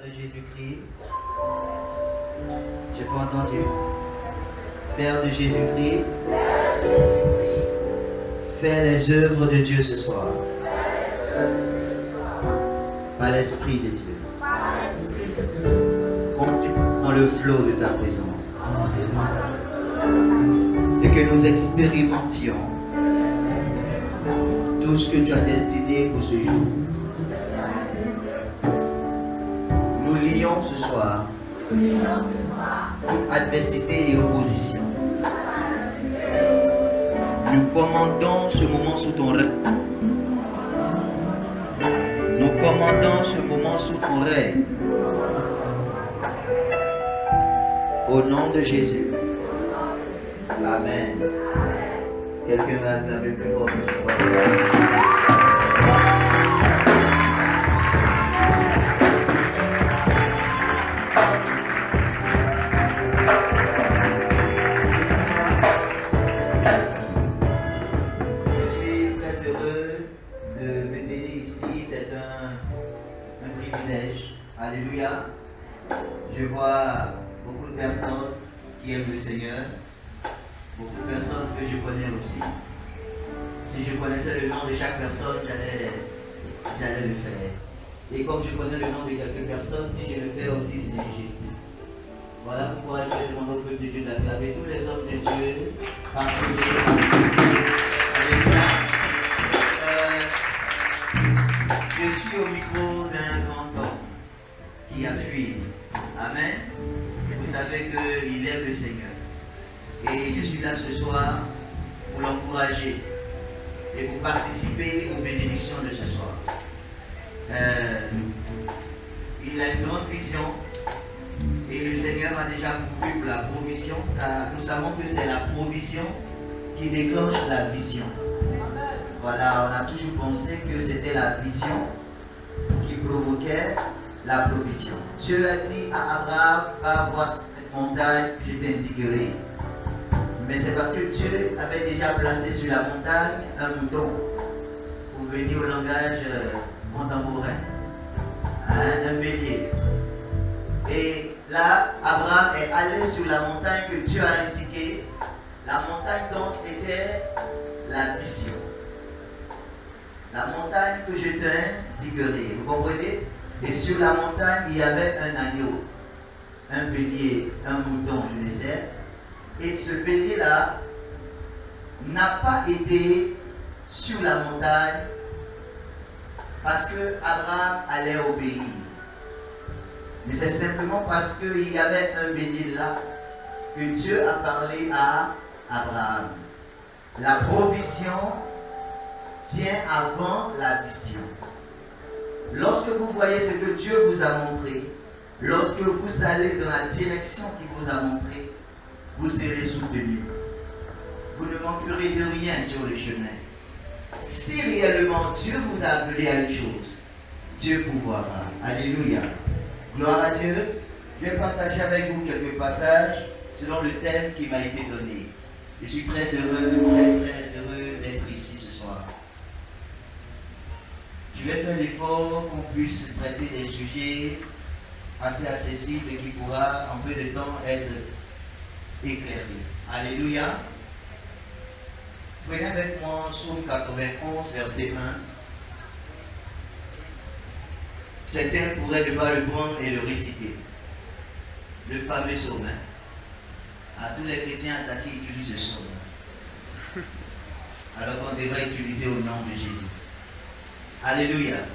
de Jésus-Christ. J'ai pas entendu. Père de Jésus-Christ, fais les œuvres de Dieu ce soir. Par l'Esprit de Dieu. Conduis dans le flot de ta présence. Et que nous expérimentions tout ce que tu as destiné pour ce jour. Nous lions ce soir toute adversité et opposition. Nous commandons ce moment sous ton règne. Nous commandons ce moment sous ton règne. Au nom de Jésus. Amen. Quelqu'un va acclamer plus fort que ce soir. Alléluia. Je vois beaucoup de personnes qui aiment le Seigneur, beaucoup de personnes que je connais aussi. Si je connaissais le nom de chaque personne, j'allais le faire. Et comme je connais le nom de quelques personnes, si je le fais aussi, c'est injuste. Voilà pourquoi je vais demander au peuple de Dieu d'acclamer tous les hommes de Dieu parce que Alléluia. Je suis au micro d'un grand homme qui a fui. Amen. Vous savez qu'il aime le Seigneur. Et je suis là ce soir pour l'encourager et pour participer aux bénédictions de ce soir. Il a une grande vision et le Seigneur a déjà pourvu pour la provision, car nous savons que c'est la provision qui déclenche la vision. Voilà, on a toujours pensé que c'était la vision qui provoquait la provision. Dieu a dit à Abraham, va voir cette montagne, je t'indiquerai. Mais c'est parce que Dieu avait déjà placé sur la montagne un mouton, pour venir au langage contemporain, un bélier. Et là, Abraham est allé sur la montagne que Dieu a indiquée. La montagne donc était la vision. La montagne que je t'indiquerai. Vous comprenez? Et sur la montagne, il y avait un agneau, un bélier, un mouton, je ne sais. Et ce bélier-là n'a pas été sur la montagne parce que Abraham allait obéir. Mais c'est simplement parce qu'il y avait un bélier là que Dieu a parlé à Abraham. La provision vient avant la vision. Lorsque vous voyez ce que Dieu vous a montré, lorsque vous allez dans la direction qu'il vous a montré, vous serez soutenu. Vous ne manquerez de rien sur le chemin. Si réellement Dieu vous a appelé à une chose, Dieu pourvoira. Alléluia. Gloire à Dieu. Je vais partager avec vous quelques passages selon le thème qui m'a été donné. Je suis très heureux d'être ici ce soir. Je vais faire l'effort qu'on puisse traiter des sujets assez accessibles et qui pourra en peu de temps être éclairés. Alléluia. Prenez avec moi Psaume 91, verset 1. Certains pourraient ne pas le prendre et le réciter. Le fameux psaume. À tous les chrétiens attaqués utilisent ce psaume. Alors qu'on devrait utiliser au nom de Jésus. Alléluia. Amen.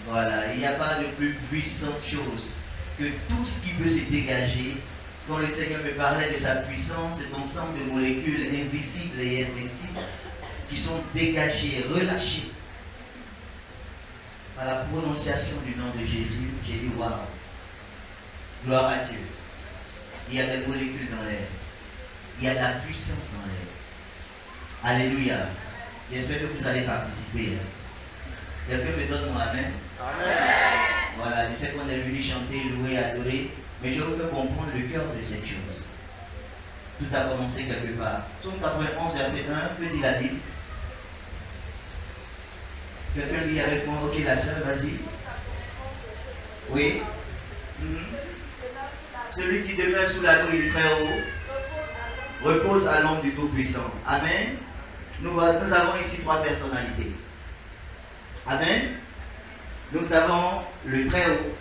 Voilà, il n'y a pas de plus puissante chose que tout ce qui peut se dégager. Quand le Seigneur me parlait de sa puissance, cet ensemble de molécules invisibles et invincibles qui sont dégagées, relâchées par la prononciation du nom de Jésus, j'ai dit waouh, gloire à Dieu. Il y a des molécules dans l'air, il y a de la puissance dans l'air. Alléluia. J'espère que vous allez participer. Quelqu'un me donne mon amen. Amen. Voilà, je sais qu'on est venu chanter, louer, adorer, mais je vous fais comprendre le cœur de cette chose. Tout a commencé quelque part. Psaume 91, verset 1, que dit la Bible? Quelqu'un lit avec moi? Ok, la sœur, vas-y. Oui. Celui qui demeure sous l'abri du Très-Haut repose à l'ombre du Tout-Puissant. Amen. Nous avons ici 3 personnalités. Amen. Nous avons le Très-Haut.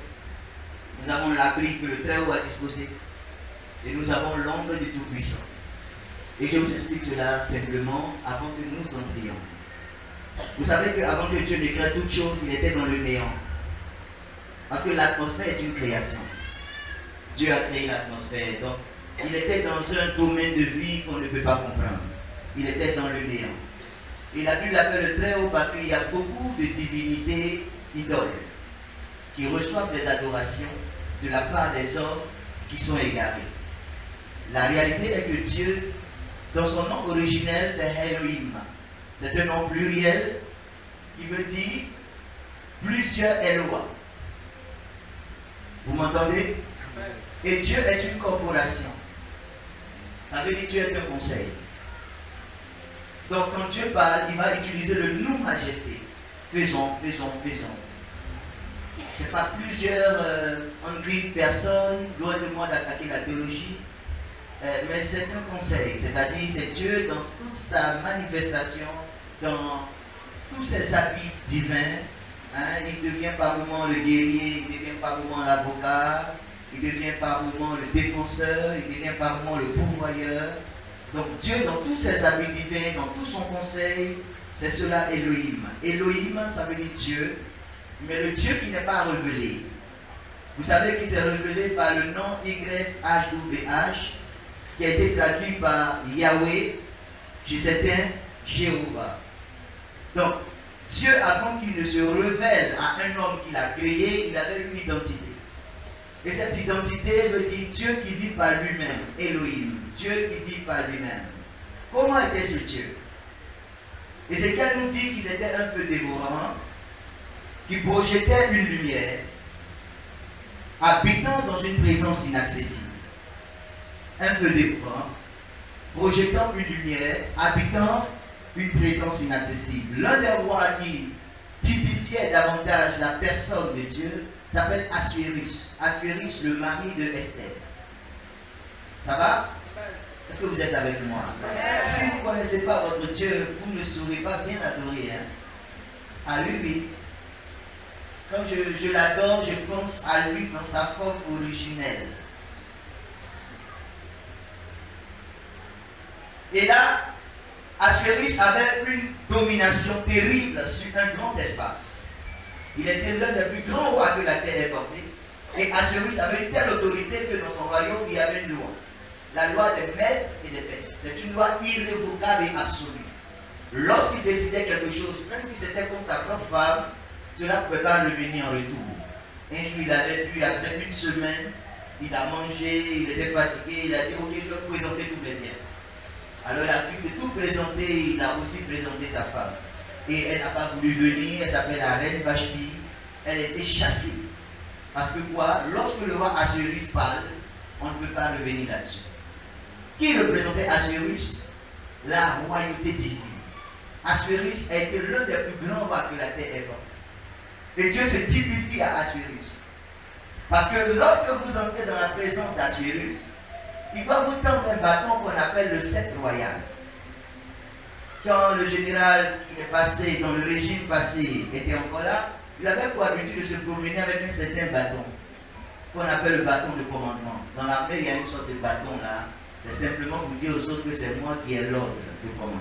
Nous avons l'abri que le Très-Haut a disposé. Et nous avons l'ombre du Tout-Puissant. Et je vous explique cela simplement avant que nous entrions. Vous savez qu'avant que Dieu ne crée toutes choses, il était dans le néant. Parce que l'atmosphère est une création. Dieu a créé l'atmosphère. Donc, il était dans un domaine de vie qu'on ne peut pas comprendre. Il était dans le néant. Et la Bible l'appelle le Très-Haut parce qu'il y a beaucoup de divinités idoles qui reçoivent des adorations de la part des hommes qui sont égarés. La réalité est que Dieu, dans son nom originel, c'est Elohim. C'est un nom pluriel qui veut dire plusieurs Eloah. Vous m'entendez? Et Dieu est une corporation. Ça veut dire Dieu est un conseil. Donc quand Dieu parle, il va utiliser le nous majesté. Faisons, faisons, faisons. Ce n'est pas plusieurs personnes, loin de moi d'attaquer la théologie, mais c'est un conseil. C'est-à-dire c'est Dieu dans toute sa manifestation, dans tous ses habits divins. Il devient par moments le guerrier, il devient par moments l'avocat, il devient par moments le défenseur, il devient par moments le pourvoyeur. Donc Dieu, dans tous ses habits divins, dans tout son conseil, c'est cela Elohim. Elohim, ça veut dire Dieu, mais le Dieu qui n'est pas révélé. Vous savez qu'il s'est révélé par le nom YHWH, qui a été traduit par Yahweh, chez certains Jéhovah. Donc, Dieu, avant qu'il ne se révèle à un homme qu'il a créé, il avait une identité. Et cette identité veut dire Dieu qui vit par lui-même, Elohim, Dieu qui vit par lui-même. Comment était ce Dieu? Ézéchiel nous dit qu'il était un feu dévorant, qui projetait une lumière, habitant dans une présence inaccessible. Un feu dévorant, projetant une lumière, habitant une présence inaccessible. L'un des rois qui typifiait davantage la personne de Dieu s'appelle Assuérus. Assuérus, le mari de Esther. Ça va? Est-ce que vous êtes avec moi? Si vous ne connaissez pas votre Dieu, vous ne saurez pas bien adorer. À lui, oui. Quand je l'adore, je pense à lui dans sa forme originelle. Et là, Assuérus avait une domination terrible sur un grand espace. Il était l'un des plus grands rois que la terre ait porté. Et Assuérus avait une telle autorité que dans son royaume, il y avait une loi. La loi des maîtres et des Perses. C'est une loi irrévocable et absolue. Lorsqu'il décidait quelque chose, même si c'était contre sa propre femme, cela ne pouvait pas revenir en retour. Un jour, il avait bu, après une semaine, il a mangé, il était fatigué, il a dit, ok, je vais vous présenter tous les biens. Alors il a vu que tout présenté, il a aussi présenté sa femme. Et elle n'a pas voulu venir, elle s'appelle la reine Vashti. Elle était chassée. Parce que quoi? Lorsque le roi Assuérus parle, on ne peut pas revenir là-dessus. Qui représentait Assuérus? La royauté divine. Assuérus a été l'un des plus grands rois que la terre ait porté. Et Dieu se typifie à Assuérus. Parce que lorsque vous entrez dans la présence d'Assuérus, il va vous tendre un bâton qu'on appelle le sceptre royal. Quand le général qui est passé, dans le régime passé, était encore là, il avait pour habitude de se promener avec un certain bâton, qu'on appelle le bâton de commandement. Dans l'armée, il y a une sorte de bâton là. C'est simplement pour dire aux autres que c'est moi qui ai l'ordre de commandement.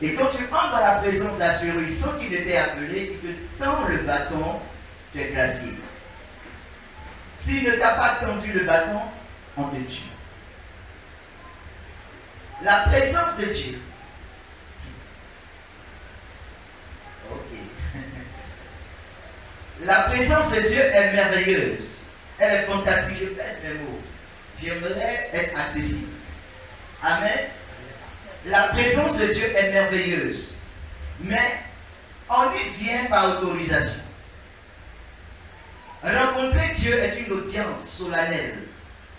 Et quand tu entres dans la présence d'Assuérus sans qu'il t'ait appelé, il te tend le bâton, tu es gracié. S'il ne t'a pas tendu le bâton, on te tue. La présence de Dieu. Ok. La présence de Dieu est merveilleuse. Elle est fantastique. Je pèse mes mots. J'aimerais être accessible. Amen. La présence de Dieu est merveilleuse. Mais on y vient par autorisation. Rencontrer Dieu est une audience solennelle.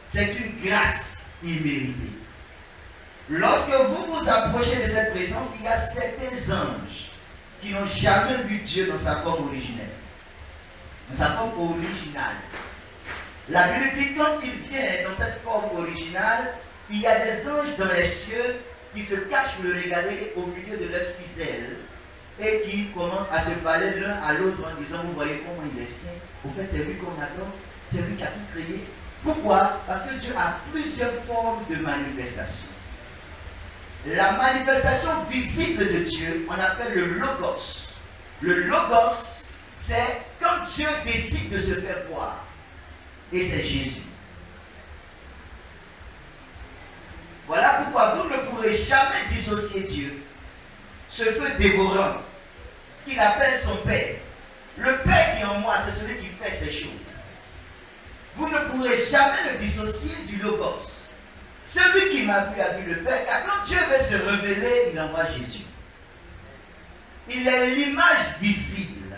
C'est une grâce imméritée. Lorsque vous vous approchez de cette présence, il y a certains anges qui n'ont jamais vu Dieu dans sa forme originelle. Dans sa forme originale. La Bible dit quand il vient dans cette forme originale, il y a des anges dans les cieux qui se cachent pour le regarder au milieu de leurs 6 ailes et qui commencent à se parler l'un à l'autre en disant, vous voyez comment il est saint, au fait c'est lui qu'on adore, c'est lui qui a tout créé. Pourquoi? Parce que Dieu a plusieurs formes de manifestation. La manifestation visible de Dieu, on appelle le logos. Le logos, c'est quand Dieu décide de se faire voir. Et c'est Jésus. Voilà pourquoi vous ne pourrez jamais dissocier Dieu. Ce feu dévorant, qu'il appelle son Père. Le Père qui est en moi, c'est celui qui fait ces choses. Vous ne pourrez jamais le dissocier du logos. Celui qui m'a vu a vu le Père, car quand Dieu veut se révéler, il envoie Jésus. Il est l'image visible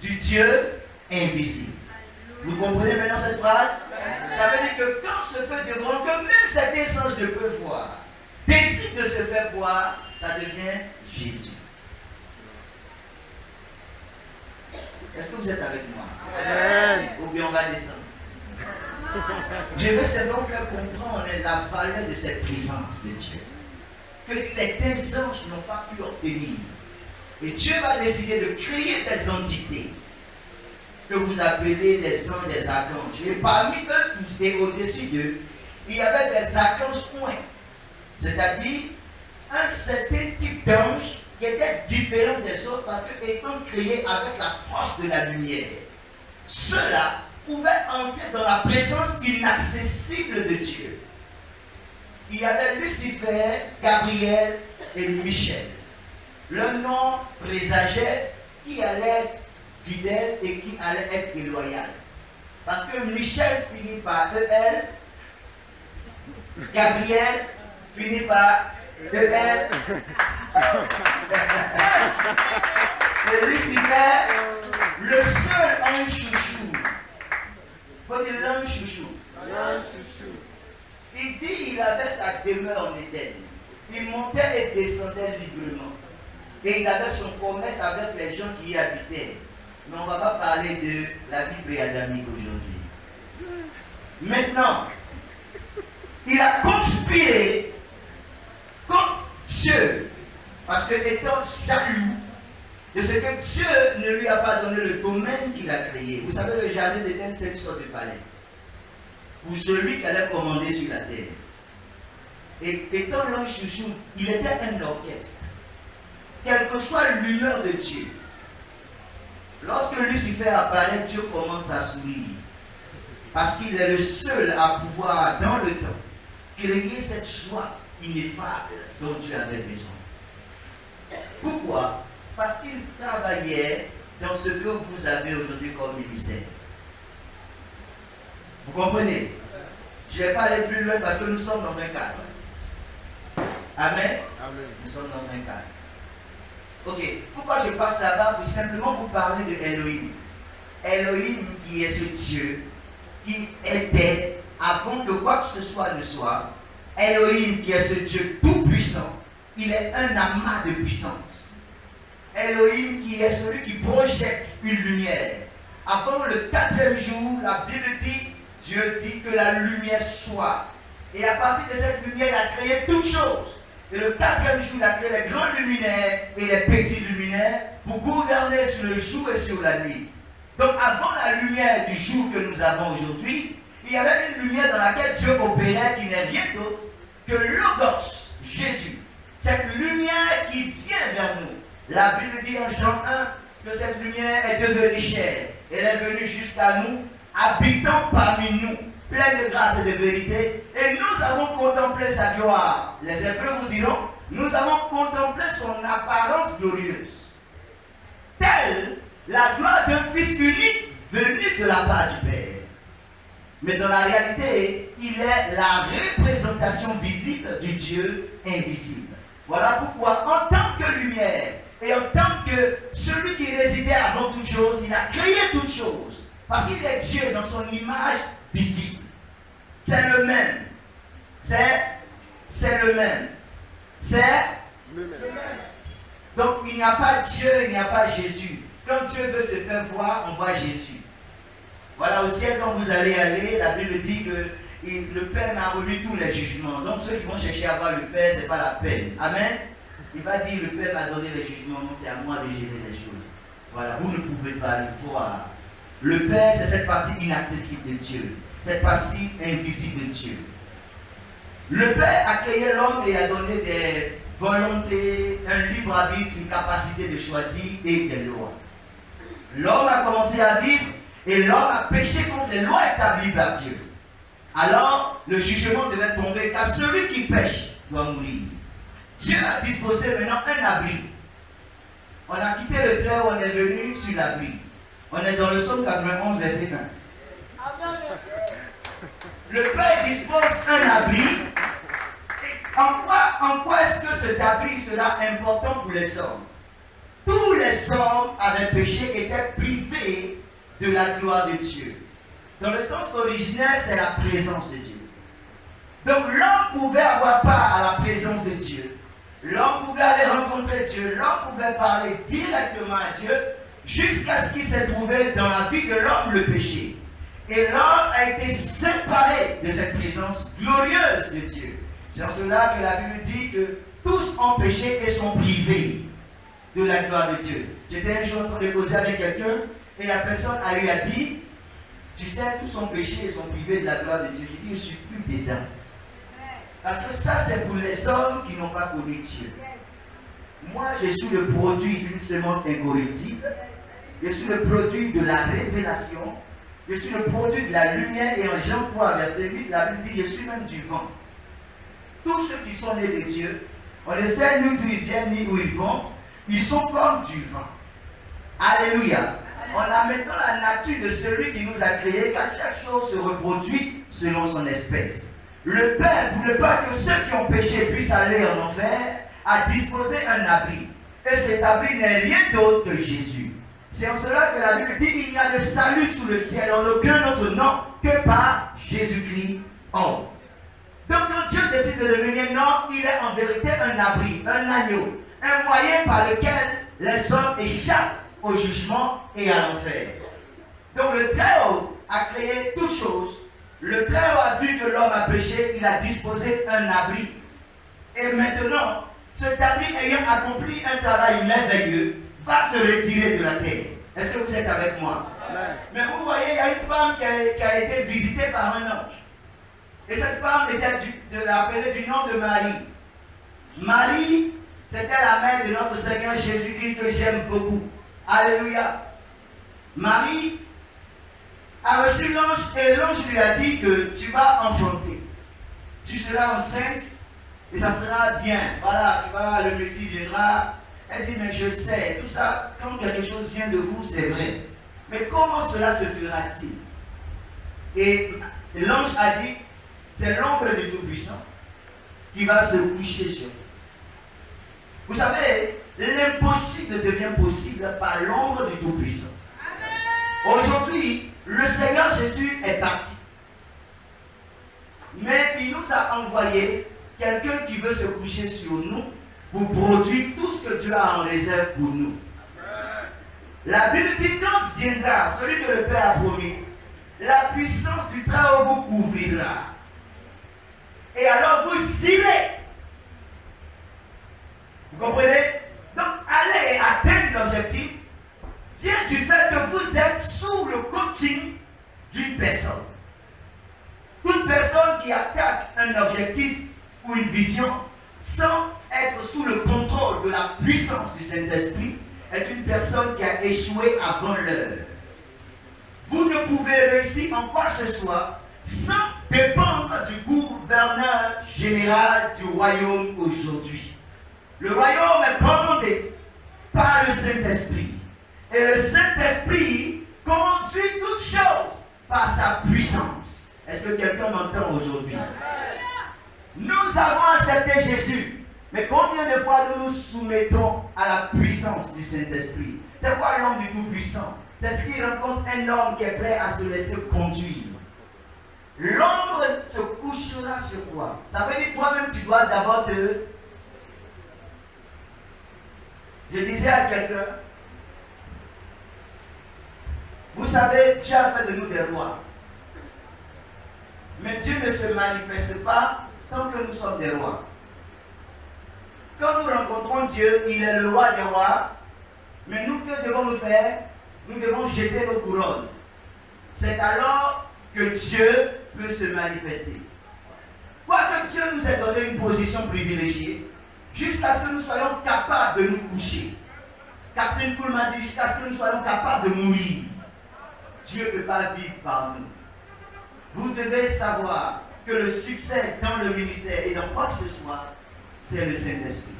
du Dieu invisible. Vous comprenez maintenant cette phrase? Ça veut dire que quand ce feu dévorant, que même cet ange ne peut voir, décide de se faire voir, ça devient Jésus. Est-ce que vous êtes avec moi? Amen. Ou bien on va descendre. Je veux seulement faire comprendre la valeur de cette présence de Dieu. Que certains anges n'ont pas pu obtenir. Et Dieu va décider de créer des entités que vous appelez des anges, des archanges. Et parmi eux tous et au-dessus d'eux, il y avait des archanges points. C'est-à-dire un certain type d'ange qui était différent des autres parce qu'étant créé avec la force de la lumière, ceux-là pouvaient entrer dans la présence inaccessible de Dieu. Il y avait Lucifer, Gabriel et Michel. Leur nom présageait qui allait être fidèle et qui allait être déloyal. Parce que Michel finit par EL, Gabriel finit par EL, et Lucifer, le seul ange chouchou. Faut dire l'ange chouchou. Il dit qu'il avait sa demeure en Éden. Il montait et descendait librement. Et il avait son commerce avec les gens qui y habitaient. Mais on ne va pas parler de la vie pré-adamique aujourd'hui. Maintenant, il a conspiré contre Dieu. Parce que étant jaloux de ce que Dieu ne lui a pas donné le domaine qu'il a créé. Vous savez, le jardin d'Éden, c'était une sorte de palais. Pour celui qui allait commander sur la terre. Et étant l'ange chouchou, il était un orchestre. Quelle que soit l'humeur de Dieu. Lorsque Lucifer apparaît, Dieu commence à sourire. Parce qu'il est le seul à pouvoir, dans le temps, créer cette joie ineffable dont Dieu avait besoin. Pourquoi? Parce qu'il travaillait dans ce que vous avez aujourd'hui comme ministère. Vous comprenez? Je ne vais pas aller plus loin parce que nous sommes dans un cadre. Amen? Amen. Nous sommes dans un cadre. Ok, pourquoi je passe là-bas? Pour simplement vous parler de Elohim. Elohim qui est ce Dieu qui était avant que quoi que ce soit ne soit. Elohim qui est ce Dieu tout-puissant. Il est un amas de puissance. Elohim qui est celui qui projette une lumière. Avant le 4e jour, la Bible dit, Dieu dit que la lumière soit. Et à partir de cette lumière, il a créé toutes choses. Et le 4e jour, il a créé les grands luminaires et les petits luminaires pour gouverner sur le jour et sur la nuit. Donc avant la lumière du jour que nous avons aujourd'hui, il y avait une lumière dans laquelle Dieu opérait qui n'est rien d'autre que Logos, Jésus. Cette lumière qui vient vers nous. La Bible dit en Jean 1 que cette lumière est devenue chair. Elle est venue jusqu'à nous, habitant parmi nous, pleine de grâce et de vérité. Et nous avons contemplé sa gloire. Les Hébreux vous diront, nous avons contemplé son apparence glorieuse. Telle la gloire d'un Fils unique venu de la part du Père. Mais dans la réalité, il est la représentation visible du Dieu invisible. Voilà pourquoi, en tant que lumière, et en tant que celui qui résidait avant toute chose, il a créé toutes choses. Parce qu'il est Dieu dans son image visible. C'est le même. C'est le même. C'est le même. Donc il n'y a pas Dieu, il n'y a pas Jésus. Quand Dieu veut se faire voir, on voit Jésus. Voilà, au ciel, quand vous allez aller, la Bible dit que le Père m'a remis tous les jugements. Donc ceux qui vont chercher à voir le Père, ce n'est pas la peine. Amen. Il va dire, le Père m'a donné les jugements, donc c'est à moi de gérer les choses. Voilà, vous ne pouvez pas le voir. Le Père, c'est cette partie inaccessible de Dieu. Cette partie invisible de Dieu. Le Père a créé l'homme et a donné des volontés, un libre arbitre, une capacité de choisir et des lois. L'homme a commencé à vivre et l'homme a péché contre les lois établies par Dieu. Alors, le jugement devait tomber car celui qui pêche doit mourir. Dieu a disposé maintenant un abri. On a quitté le terre où on est venu sur l'abri. On est dans le psaume 91, verset 1. Le Père dispose un abri. En quoi est-ce que cet abri sera important pour les hommes? Tous les hommes avaient péché, étaient privés de la gloire de Dieu. Dans le sens originel, c'est la présence de Dieu. Donc l'homme pouvait avoir part à la présence de Dieu. L'homme pouvait aller rencontrer Dieu. L'homme pouvait parler directement à Dieu jusqu'à ce qu'il s'est trouvé dans la vie de l'homme le péché. Et l'homme a été séparé de cette présence glorieuse de Dieu. C'est en cela que la Bible dit que tous ont péché et sont privés de la gloire de Dieu. J'étais un jour en train de causer avec quelqu'un et la personne a eu à dire, tu sais, tous ont péché et sont privés de la gloire de Dieu. J'ai dit, je ne suis plus dedans. Parce que ça, c'est pour les hommes qui n'ont pas connu Dieu. Moi, je suis le produit d'une semence incorruptible. Je suis le produit de la révélation. Je suis le produit de la lumière. Et en Jean 3, verset 8, la Bible dit, je suis même du vent. Tous ceux qui sont nés de Dieu, on ne sait ni d'où ils viennent ni où ils vont. Ils sont comme du vent. Alléluia. On a maintenant la nature de celui qui nous a créés, car chaque chose se reproduit selon son espèce. Le Père, pour ne pas que ceux qui ont péché puissent aller en enfer, a disposé un abri. Et cet abri n'est rien d'autre que Jésus. C'est en cela que la Bible dit qu'il n'y a de salut sous le ciel en aucun autre nom que par Jésus-Christ homme. Donc quand Dieu décide de devenir homme, il est en vérité un abri, un agneau, un moyen par lequel les hommes échappent au jugement et à l'enfer. Donc le Très-Haut a créé toutes choses. Le Très-Haut a vu que l'homme a péché, il a disposé un abri. Et maintenant, cet abri ayant accompli un travail merveilleux, va se retirer de la terre. Est-ce que vous êtes avec moi? Amen. Mais vous voyez, il y a une femme qui a été visitée par un ange. Et cette femme était appelée du nom de Marie. Marie, c'était la mère de notre Seigneur Jésus-Christ que j'aime beaucoup. Alléluia. Marie a reçu l'ange et l'ange lui a dit que tu vas enfanter. Tu seras enceinte et ça sera bien. Voilà, tu vois, le Messie viendra. Elle dit, mais je sais, tout ça, quand quelque chose vient de vous, c'est vrai. Mais comment cela se fera-t-il? Et l'ange a dit, c'est l'ombre du Tout-Puissant qui va se coucher sur vous. Vous savez, l'impossible devient possible par l'ombre du Tout-Puissant. Aujourd'hui, le Seigneur Jésus est parti. Mais il nous a envoyé quelqu'un qui veut se coucher sur nous pour produire tout ce que Dieu a en réserve pour nous. La Bible dit, quand viendra celui que le Père a promis, la puissance du Très-Haut vous couvrira. Et alors vous irez. Vous comprenez? Donc allez atteindre l'objectif vient du fait que vous êtes sous le coaching d'une personne. Toute personne qui attaque un objectif ou une vision sans être sous le contrôle de la puissance du Saint-Esprit est une personne qui a échoué avant l'heure. Vous ne pouvez réussir en quoi que ce soit sans dépendre du gouverneur général du royaume aujourd'hui. Le royaume est commandé par le Saint-Esprit. Et le Saint-Esprit conduit toutes choses par sa puissance. Est-ce que quelqu'un m'entend aujourd'hui? Nous avons accepté Jésus. Mais combien de fois nous nous soumettons à la puissance du Saint-Esprit? C'est quoi l'homme du Tout-Puissant? C'est ce qui rencontre un homme qui est prêt à se laisser conduire. L'ombre se couchera sur toi. Ça veut dire toi-même tu dois d'abord te... Je disais à quelqu'un, Vous savez, Dieu a fait de nous des rois. Mais Dieu ne se manifeste pas tant que nous sommes des rois. Quand nous rencontrons Dieu, il est le roi des rois. Mais nous, que devons-nous faire? Nous devons jeter nos couronnes. C'est alors que Dieu peut se manifester. Quoique Dieu nous ait donné une position privilégiée, jusqu'à ce que nous soyons capables de nous coucher. Catherine Poul m'a dit jusqu'à ce que nous soyons capables de mourir. Dieu ne peut pas vivre par nous. Vous devez savoir que le succès dans le ministère et dans quoi que ce soit, c'est le Saint-Esprit.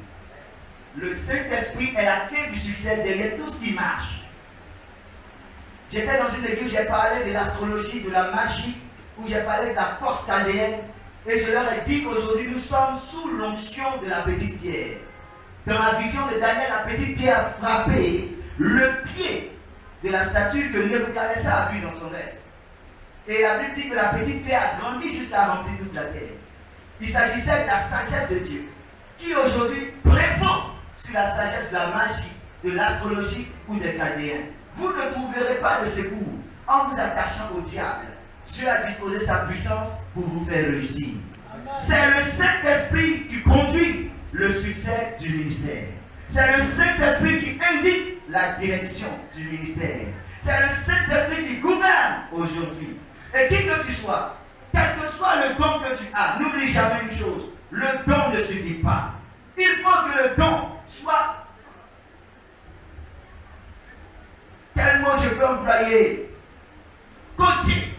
Le Saint-Esprit est la clé du succès derrière tout ce qui marche. J'étais dans une église où j'ai parlé de l'astrologie, de la magie, où j'ai parlé de la force chaldéenne, et je leur ai dit qu'aujourd'hui nous sommes sous l'onction de la petite pierre. Dans la vision de Daniel, la petite pierre a frappé le pied de la statue que Nebuchadnezzar a vue dans son rêve. Et la Bible dit que la petite pierre a grandi jusqu'à remplir toute la terre. Il s'agissait de la sagesse de Dieu, qui aujourd'hui prévaut sur la sagesse de la magie, de l'astrologie ou des chaldéens. Vous ne trouverez pas de secours en vous attachant au diable. Dieu a disposé sa puissance pour vous faire réussir. C'est le Saint-Esprit qui conduit le succès du ministère. C'est le Saint-Esprit qui indique la direction du ministère. C'est le Saint-Esprit qui gouverne aujourd'hui. Et qui que tu sois, quel que soit le don que tu as, n'oublie jamais une chose, le don ne suffit pas. Il faut que le don soit... Quel mot je peux employer? Coaché,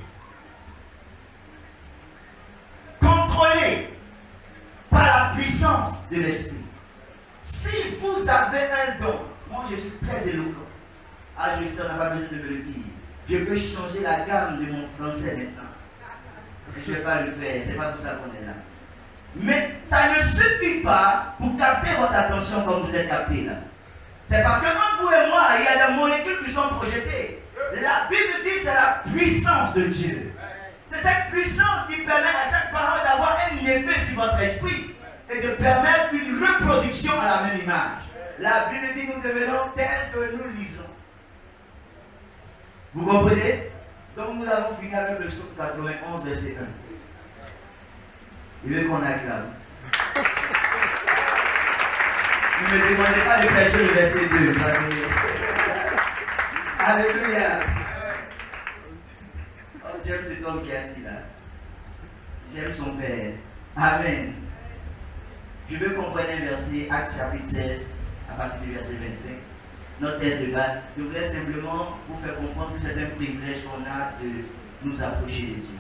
contrôlé par la puissance de l'Esprit. Si vous avez un don, moi je suis très éloquent. Ah, je sais, on n'a pas besoin de me le dire. Je peux changer la gamme de mon français maintenant. Je ne vais pas le faire, c'est pas pour ça qu'on est là. Mais ça ne suffit pas pour capter votre attention comme vous êtes capté là. C'est parce que entre vous et moi, il y a des molécules qui sont projetées. La Bible dit que c'est la puissance de Dieu. C'est cette puissance qui permet à chaque parole d'avoir un effet sur votre esprit et de permettre une reproduction à la même image. La Bible dit que nous devenons tels que nous lisons. Vous comprenez? Donc nous avons fini avec le psaume 91, verset 1. Il veut qu'on acclame. Ne me demandez pas de prêcher le verset 2. Alléluia. Oh, j'aime cet homme qui est assis là. J'aime son Père. Amen. Je veux qu'on prenne un verset, Actes chapitre 16, à partir du verset 25. Notre test de base. Je voulais simplement vous faire comprendre que c'est un privilège qu'on a de nous approcher de Dieu.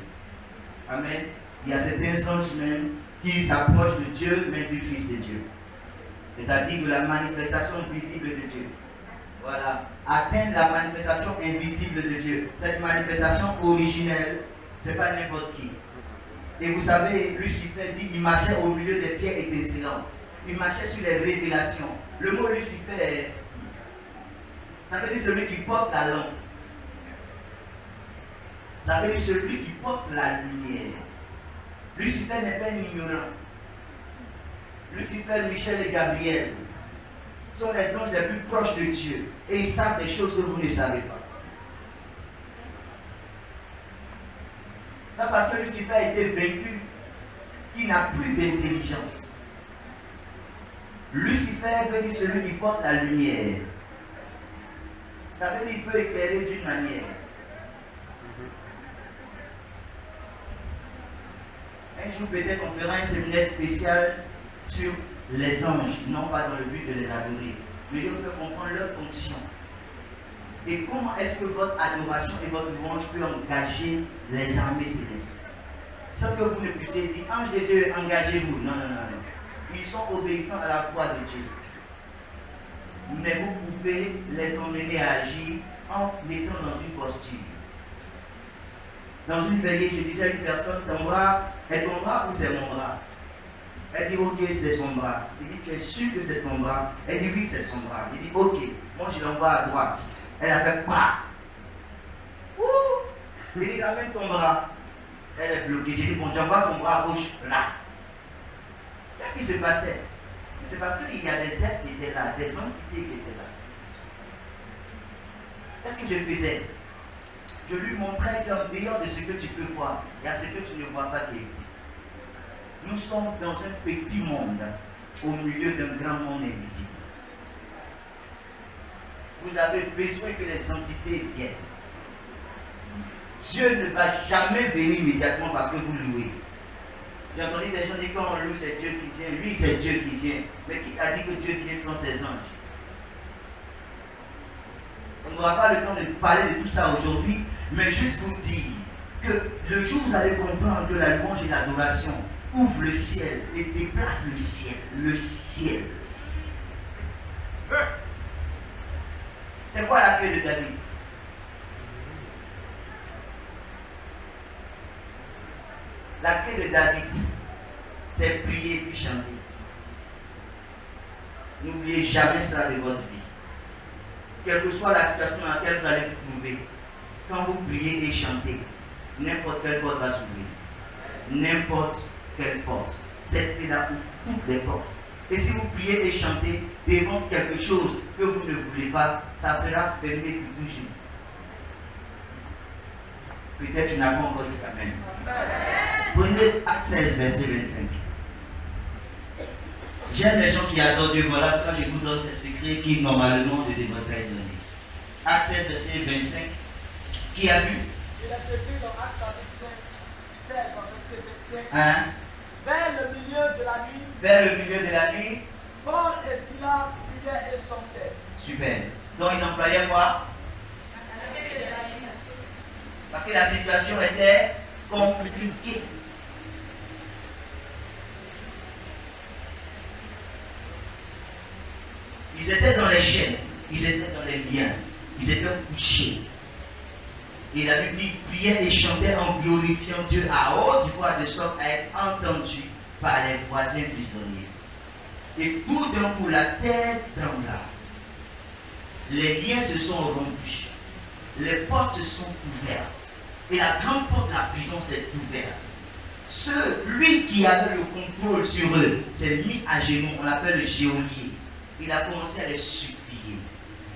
Amen. Il y a certains anges même qui s'approchent de Dieu, mais du Fils de Dieu. C'est-à-dire de la manifestation visible de Dieu. Voilà. Atteindre la manifestation invisible de Dieu. Cette manifestation originelle, ce n'est pas n'importe qui. Et vous savez, Lucifer dit qu'il marchait au milieu des pierres étincelantes. Il marchait sur les révélations. Le mot Lucifer, ça veut dire celui qui porte la lampe. Ça veut dire celui qui porte la lumière. Lucifer n'est pas un ignorant. Lucifer, Michel et Gabriel sont les anges les plus proches de Dieu. Et ils savent des choses que vous ne savez pas. Non, parce que Lucifer a été vaincu, il n'a plus d'intelligence. Lucifer veut dire celui qui porte la lumière. Ça veut dire qu'il peut éclairer d'une manière. Un jour peut-être on fera un séminaire spécial sur les anges, non pas dans le but de les adorer, mais de faire comprendre leur fonction. Et comment est-ce que votre adoration et votre louange peut engager les armées célestes? Sans que vous ne puissiez dire, ange de Dieu, engagez-vous. Non, non, non, non. Ils sont obéissants à la foi de Dieu. Mais vous pouvez les emmener à agir en mettant dans une posture. Dans une veillée, je disais à une personne, ton bras est ton bras ou c'est mon bras? Elle dit, ok, c'est son bras. Il dit, tu es sûr que c'est ton bras? Elle dit, oui, c'est son bras. Il dit, ok, moi je l'envoie à droite. Elle a fait pas. Il dit, ramène ton bras. Elle est bloquée. J'ai dit, bon, j'envoie ton bras à gauche, là. Qu'est-ce qui se passait? C'est parce qu'il y a des êtres qui étaient là, des entités qui étaient là. Qu'est-ce que je faisais? Je lui montrais qu'en dehors de ce que tu peux voir, il y a ce que tu ne vois pas qui existe. Nous sommes dans un petit monde, au milieu d'un grand monde invisible. Vous avez besoin que les entités viennent. Dieu ne va jamais venir immédiatement parce que vous louez. J'ai entendu des gens dire quand on loue, c'est Dieu qui vient. Lui, c'est Dieu qui vient. Mais qui a dit que Dieu vient sans ses anges? On n'aura pas le temps de parler de tout ça aujourd'hui, mais juste vous dire que le jour où vous allez comprendre que la louange et l'adoration ouvre le ciel et déplace le ciel. Le ciel. C'est quoi la clé de David? La clé de David, c'est prier puis chanter. N'oubliez jamais ça de votre vie. Quelle que soit la situation dans laquelle vous allez vous trouver, quand vous priez et chantez, n'importe quelle porte va s'ouvrir. N'importe quelle porte. Cette clé-là ouvre toutes les portes. Et si vous priez et chantez devant quelque chose que vous ne voulez pas, ça sera fermé pour toujours. Peut-être tu n'as pas encore dit Amen. Prenez Acte 16, verset 25. J'aime les gens qui adorent Dieu. Voilà pourquoi je vous donne ces secrets qui normalement ne devraient pas être donnés. Acte 16, verset 25. Qui a vu? Il a écrit dans Acte 16, verset 25. Hein? Vers le milieu de la nuit. Vers le milieu de la nuit. Paul et Silas priaient et chantaient. Super. Donc ils employaient quoi? Parce que la situation était compliquée. Ils étaient dans les chaînes, ils étaient dans les liens, ils étaient couchés. Et la Bible dit, priaient et chantaient en glorifiant Dieu à haute voix de sorte à être entendus par les voisins prisonniers. Et tout d'un coup, la terre trembla. Les liens se sont rompus. Les portes se sont ouvertes. Et la grande porte de la prison s'est ouverte. Celui qui avait le contrôle sur eux s'est mis à genoux, on l'appelle le geôlier. Il a commencé à les supplier.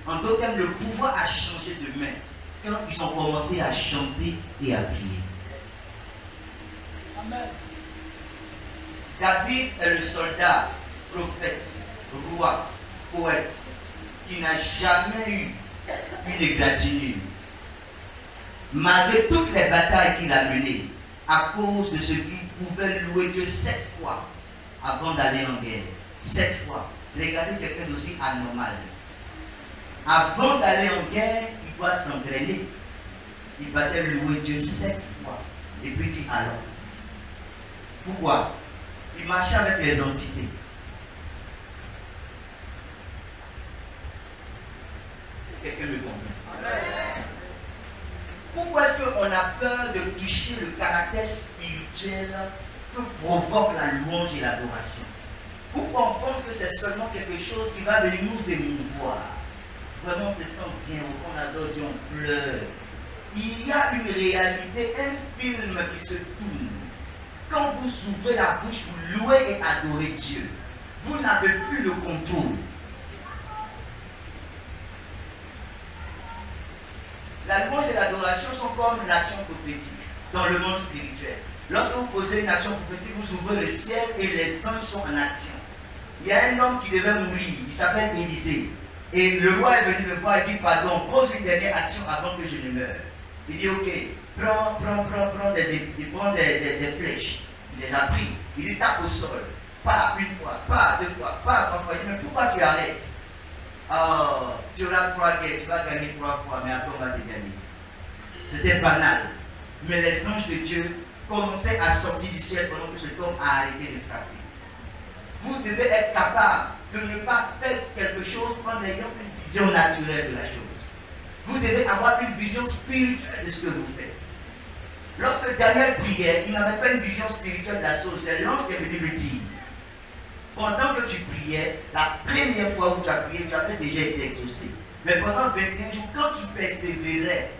En d'autres termes, le pouvoir a changé de main quand ils ont commencé à chanter et à prier. Amen. David est le soldat, prophète, roi, poète, qui n'a jamais eu une égratignure. Malgré toutes les batailles qu'il a menées, à cause de ce qu'il pouvait louer Dieu 7 fois avant d'aller en guerre. 7 fois. Regardez quelqu'un d'aussi anormal. Avant d'aller en guerre, il doit s'entraîner. Il battait louer Dieu 7 fois. Et puis il dit alors. Pourquoi? Il marchait avec les entités. Si quelqu'un me comprend. Pourquoi est-ce qu'on a peur de toucher le caractère spirituel que provoque la louange et l'adoration? Pourquoi on pense que c'est seulement quelque chose qui va venir nous émouvoir? Vraiment, on se sent bien, on adore Dieu, on pleure. Il y a une réalité, un film qui se tourne. Quand vous ouvrez la bouche, vous louez et adorez Dieu. Vous n'avez plus le contrôle. La louange et l'adoration sont comme l'action prophétique dans le monde spirituel. Lorsque vous posez une action prophétique, vous ouvrez le ciel et les anges sont en action. Il y a un homme qui devait mourir, il s'appelle Élisée. Et le roi est venu me voir et dit pardon, pose une dernière action avant que je ne meure. Il dit ok, prends des flèches. Il les a pris. Il dit tape au sol. Pas une fois, pas 2 fois, pas 3 fois. Il dit mais pourquoi tu arrêtes? Oh, tu auras 3 guerres, tu vas gagner 3 fois, mais après on va te gagner. C'était banal. Mais les anges de Dieu commençaient à sortir du ciel pendant que cet homme a arrêté de frapper. Vous devez être capable de ne pas faire quelque chose en ayant une vision naturelle de la chose. Vous devez avoir une vision spirituelle de ce que vous faites. Lorsque Daniel priait, il n'avait pas une vision spirituelle de la chose. C'est l'ange qui est venu lui dire. Pendant que tu priais, la première fois où tu as prié, tu avais déjà été exaucé. Mais pendant 21 jours, quand tu persévérais,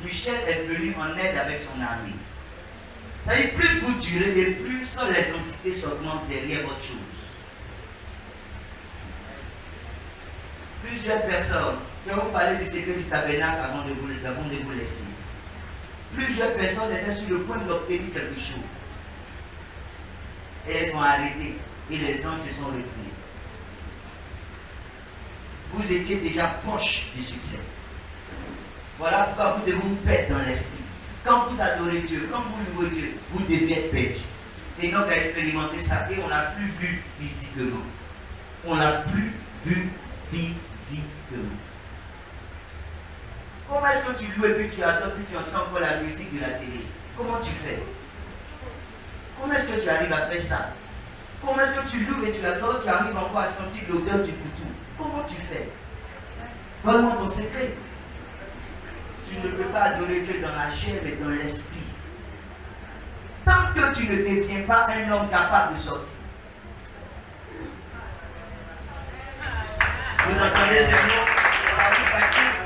Michel est venu en aide avec son armée. C'est-à-dire, plus vous durez, et plus les entités s'augmentent derrière votre chose. Plusieurs personnes, je vais vous parler du secret du tabernacle avant de vous laisser. Plusieurs personnes étaient sur le point d'obtenir quelque chose. Et elles ont arrêté. Et les anges se sont retirés. Vous étiez déjà proche du succès. Voilà pourquoi vous devez vous perdre dans l'esprit. Quand vous adorez Dieu, quand vous louez Dieu, vous devez être perdu. Et donc à expérimenter ça, et on n'a plus vu physiquement. On n'a plus vu physiquement. Comment est-ce que tu loues et puis tu adores, puis tu entends encore la musique de la télé? Comment tu fais? Comment est-ce que tu arrives à faire ça? Comment est-ce que tu loues et tu adores, tu arrives encore à sentir l'odeur du foutu? Comment tu fais? Donne-moi ton secret. Tu ne peux pas adorer Dieu dans la chair, mais dans l'esprit. Tant que tu ne deviens pas un homme capable de sortir. Vous entendez ces mots? Ça vous fatigue.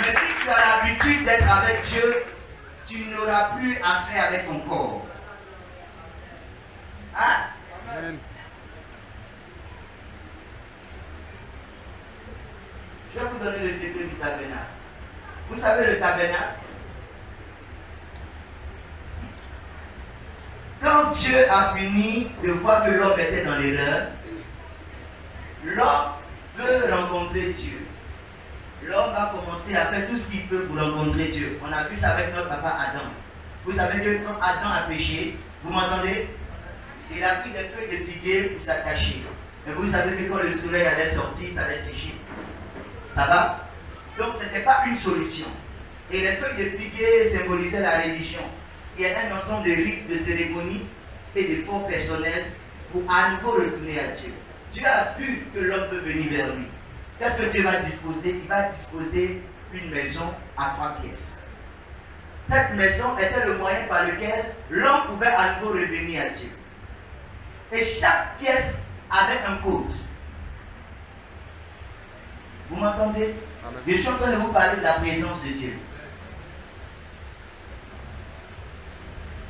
Mais si tu as l'habitude d'être avec Dieu, tu n'auras plus affaire avec ton corps. Hein? Amen. Je vais vous donner le secret du tabernacle. Vous savez le tabernacle? Quand Dieu a fini de voir que l'homme était dans l'erreur, l'homme veut rencontrer Dieu. L'homme va commencer à faire tout ce qu'il peut pour rencontrer Dieu. On a vu ça avec notre papa Adam. Vous savez que quand Adam a péché, vous m'entendez? Il a pris des feuilles de figuier pour s'attacher. Mais vous savez que quand le soleil allait sortir, ça allait sécher. Ça va? Donc ce n'était pas une solution. Et les feuilles de figuier symbolisaient la religion. Il y a un ensemble de rites, de cérémonies et de forts personnels pour à nouveau retourner à Dieu. Dieu a vu que l'homme peut venir vers lui. Qu'est-ce que Dieu va disposer? Il va disposer une maison à 3 pièces. Cette maison était le moyen par lequel l'homme pouvait à nouveau revenir à Dieu. Et chaque pièce avait un code. Vous m'entendez? Je suis en train de vous parler de la présence de Dieu.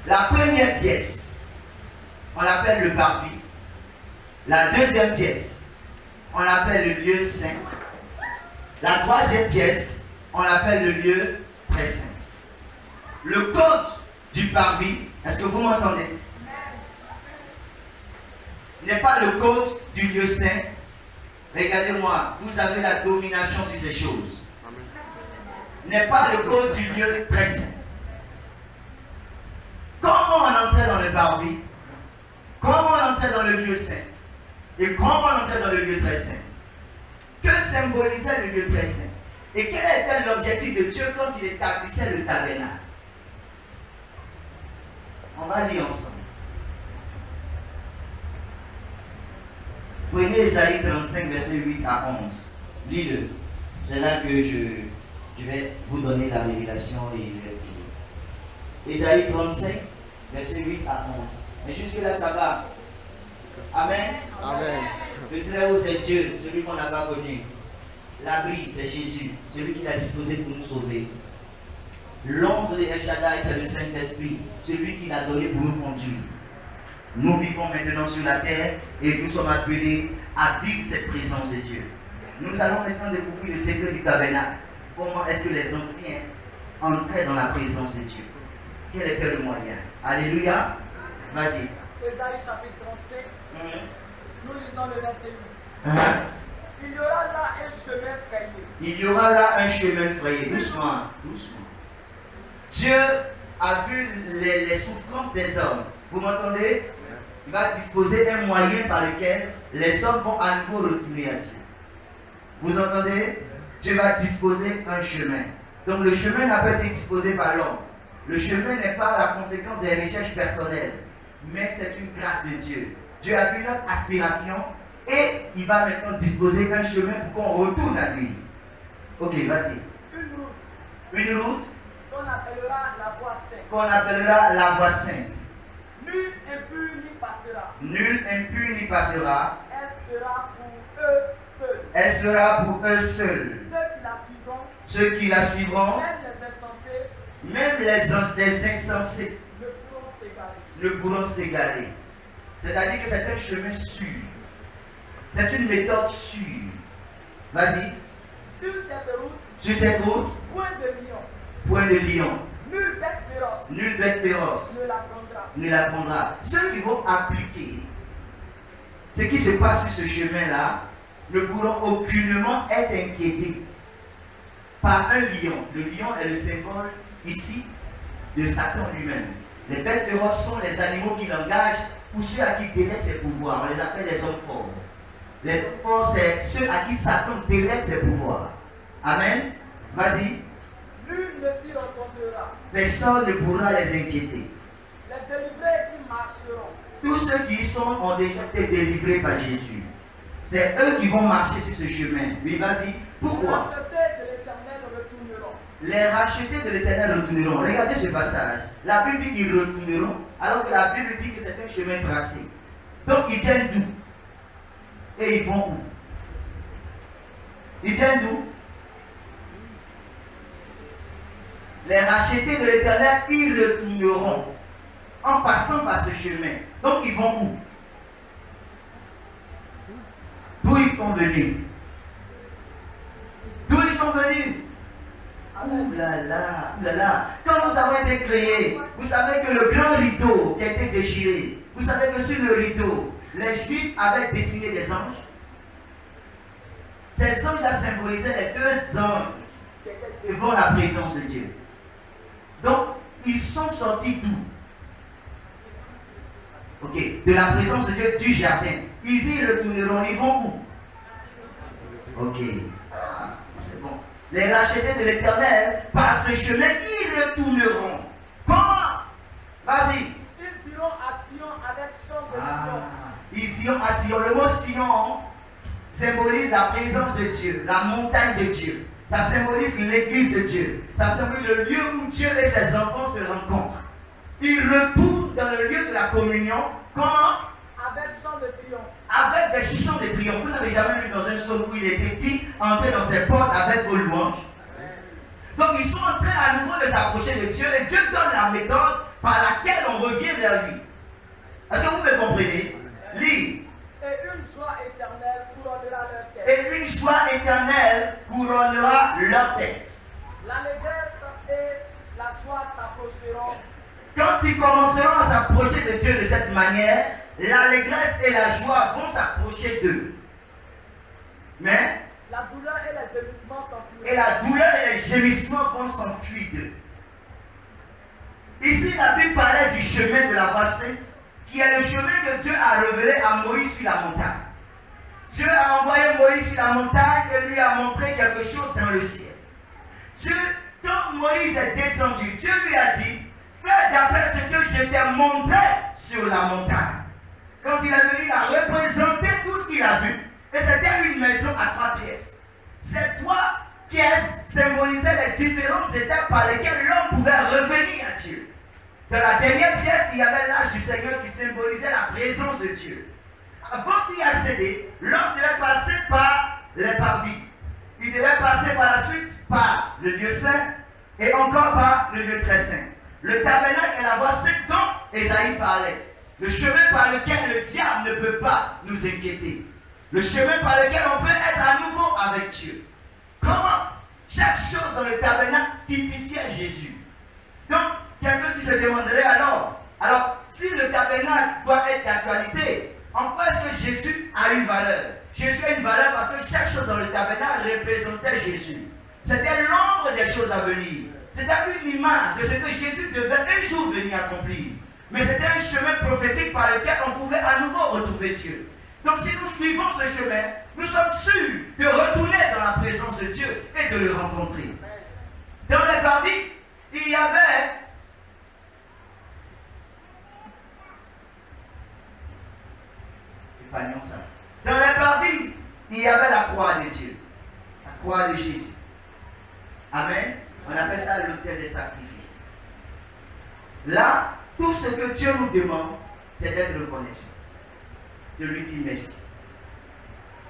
La première pièce, on l'appelle le parvis. La deuxième pièce, on l'appelle le lieu saint. La troisième pièce, on l'appelle le lieu très saint. Le code du parvis, est-ce que vous m'entendez? N'est pas le code du lieu saint. Regardez-moi, vous avez la domination sur ces choses. N'est pas le code du lieu très saint. Comment on entrait dans le parvis? Comment on entrait dans le lieu saint? Et comment on entrait dans le lieu très saint? Que symbolisait le lieu très saint? Et quel était l'objectif de Dieu quand il établissait le tabernacle? On va lire ensemble. Prenez Ésaïe 35, verset 8 à 11. Lis-le. C'est là que je vais vous donner la révélation et je vais prier. Ésaïe 35, verset 8 à 11. Mais jusque-là, ça va. Amen. Amen. Le très haut, c'est Dieu, celui qu'on n'a pas connu. L'abri, c'est Jésus, celui qui l'a disposé pour nous sauver. L'ombre de El Shaddai, c'est le Saint-Esprit, celui qui l'a donné pour nous conduire. Nous vivons maintenant sur la terre et nous sommes appelés à vivre cette présence de Dieu. Nous allons maintenant découvrir le secret du tabernacle. Comment est-ce que les anciens entraient dans la présence de Dieu? Quel était le moyen? Alléluia. Vas-y. Ésaïe chapitre 35. Nous lisons le verset 8. Il y aura là un chemin frayé. Il y aura là un chemin frayé. Doucement, doucement. Dieu a vu les souffrances des hommes. Vous m'entendez? Il va disposer un moyen par lequel les hommes vont à nouveau retourner à Dieu. Vous entendez? Dieu va disposer un chemin. Donc le chemin n'a pas été disposé par l'homme. Le chemin n'est pas la conséquence des recherches personnelles, mais c'est une grâce de Dieu. Dieu a vu notre aspiration et il va maintenant disposer un chemin pour qu'on retourne à lui. Ok, vas-y. Une route qu'on appellera la voie sainte. Qu'on appellera la voie sainte. Nul impur n'y passera. Nul impur n'y passera. Elle sera pour eux seuls. Elle sera pour eux seuls. Ceux qui la suivront. Même les insensés. Ne pourront s'égarer. C'est-à-dire que c'est un chemin sûr. C'est une méthode sûre. Vas-y. Sur cette route. Point de lion. Nulle bête féroce ne la prendra. Ceux qui vont appliquer ce qui se passe sur ce chemin-là ne pourront aucunement être inquiétés par un lion. Le lion est le symbole ici de Satan lui-même. Les bêtes féroces sont les animaux qui l'engagent ou ceux à qui délègue ses pouvoirs. On les appelle les hommes forts. Les hommes forts, c'est ceux à qui Satan délègue ses pouvoirs. Amen. Vas-y. Nul ne s'y retournera. Personne ne pourra les inquiéter. Les délivrés qui marcheront. Tous ceux qui y sont ont déjà été délivrés par Jésus. C'est eux qui vont marcher sur ce chemin. Oui, vas-y. Pourquoi? Les rachetés de l'Éternel retourneront. Regardez ce passage. La Bible dit qu'ils retourneront, alors que la Bible dit que c'est un chemin tracé. Donc ils viennent d'où? Et ils vont où? Ils viennent d'où? Les rachetés de l'Éternel, ils retourneront en passant par ce chemin. Donc ils vont où? D'où ils sont venus? D'où ils sont venus? Ouh là là, ouh là là. Quand nous avons été créés, vous savez que le grand rideau qui a été déchiré, vous savez que sur le rideau, les Juifs avaient dessiné des anges. Ces anges-là symbolisaient les deux anges devant la présence de Dieu. Donc, ils sont sortis d'où? Ok, de la présence de Dieu du jardin. Ils y retourneront, ils vont où? Ok, c'est bon. Les rachetés de l'Éternel, par ce chemin, ils retourneront. Comment? Vas-y. Ils iront à Sion avec chant de lion. Ils iront à Sion. Le mot Sion symbolise la présence de Dieu, la montagne de Dieu. Ça symbolise l'église de Dieu. Ça symbolise le lieu où Dieu et ses enfants se rencontrent. Ils retournent dans le lieu de la communion. Comment? Avec chant de triomphe. Avec des chants de triomphe. Vous n'avez jamais vu dans un psaume où il était dit entrez dans ses portes avec vos louanges. Donc ils sont en train à nouveau de s'approcher de Dieu et Dieu donne la méthode par laquelle on revient vers lui. Est-ce que vous me comprenez? Lis. Et une joie éternelle couronnera leur tête. Et une joie éternelle couronnera leur tête. L'allégresse et la joie s'approcheront. Quand ils commenceront à s'approcher de Dieu de cette manière, l'allégresse et la joie vont s'approcher d'eux. Mais la douleur et les gémissements s'enfuiront. Et la douleur et les gémissements vont s'enfuir d'eux. Ici, la Bible parlait du chemin de la voie sainte, qui est le chemin que Dieu a révélé à Moïse sur la montagne. Dieu a envoyé Moïse sur la montagne et lui a montré quelque chose dans le ciel. Dieu, quand Moïse est descendu, Dieu lui a dit, fais d'après ce que je t'ai montré sur la montagne. Quand il est venu, il a représenté tout ce qu'il a vu. Et c'était une maison à 3 pièces. Ces 3 pièces symbolisaient les différentes étapes par lesquelles l'homme pouvait revenir à Dieu. Dans la dernière pièce, il y avait l'âge du Seigneur qui symbolisait la présence de Dieu. Avant d'y accéder, l'homme devait passer par les parvis. Il devait passer par la suite par le lieu saint et encore par le lieu très saint. Le tabernacle est la voie sainte dont Ésaïe parlait. Le chemin par lequel le diable ne peut pas nous inquiéter. Le chemin par lequel on peut être à nouveau avec Dieu. Comment? Chaque chose dans le tabernacle typifiait Jésus. Donc, quelqu'un qui se demanderait alors, si le tabernacle doit être d'actualité, en quoi est-ce que Jésus a une valeur? Jésus a une valeur parce que chaque chose dans le tabernacle représentait Jésus. C'était l'ombre des choses à venir. C'était une image de ce que Jésus devait un jour venir accomplir. Mais c'était un chemin prophétique par lequel on pouvait à nouveau retrouver Dieu. Donc si nous suivons ce chemin, nous sommes sûrs de retourner dans la présence de Dieu et de le rencontrer. Dans les parvis, il y avait ça. Dans les parvis, il y avait la croix de Dieu. La croix de Jésus. Amen. On appelle ça l'autel des sacrifices. Là, tout ce que Dieu nous demande, c'est d'être reconnaissant. De lui dire merci.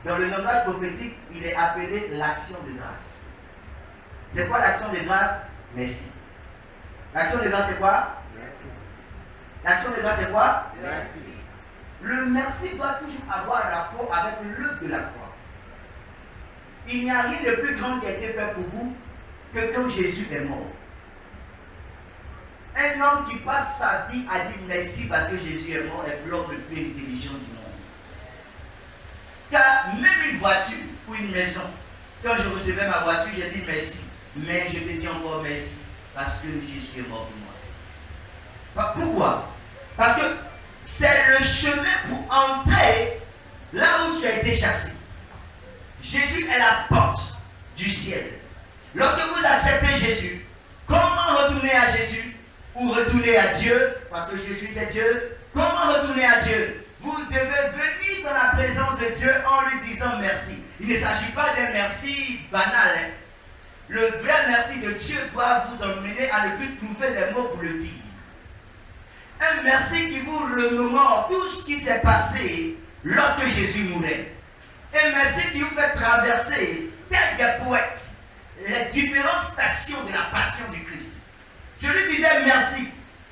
Dans le langage prophétique, il est appelé l'action de grâce. C'est quoi l'action de grâce? Merci. L'action de grâce, c'est quoi? Merci. L'action de grâce, c'est quoi? Merci. Le merci doit toujours avoir rapport avec l'œuvre de la croix. Il n'y a rien de plus grand qui a été fait pour vous que quand Jésus est mort. Un homme qui passe sa vie à dire merci parce que Jésus est mort est l'homme le plus intelligent du monde. Car même une voiture ou une maison, quand je recevais ma voiture, j'ai dit merci. Mais je te dis encore merci parce que Jésus est mort pour moi. Pourquoi? Parce que c'est le chemin pour entrer là où tu as été chassé. Jésus est la porte du ciel. Lorsque vous acceptez Jésus, comment retourner à Jésus ou retourner à Dieu? Parce que Jésus c'est Dieu. Comment retourner à Dieu? Vous devez venir dans la présence de Dieu en lui disant merci. Il ne s'agit pas d'un merci banal. Hein? Le vrai merci de Dieu doit vous emmener à ne plus trouver les mots pour le dire. Un merci qui vous remémore tout ce qui s'est passé lorsque Jésus mourait. Un merci qui vous fait traverser, tel des poètes, les différentes stations de la passion du Christ. Je lui disais merci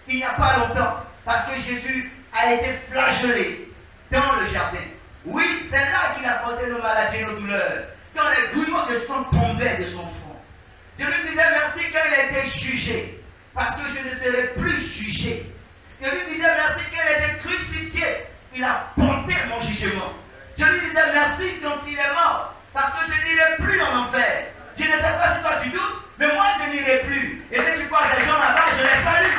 il n'y a pas longtemps parce que Jésus a été flagellé dans le jardin. Oui, c'est là qu'il a porté nos maladies et nos douleurs. Quand les gouillements de sang tombaient de son front. Je lui disais merci quand il a été jugé parce que je ne serai plus jugé. Je lui disais merci quand il a été crucifié. Il a porté mon jugement. Je lui disais merci quand il est mort parce que je n'irai plus en enfer. Je ne sais pas si toi tu doutes, mais moi je n'irai plus. Et si tu vois des gens là-bas, je les salue.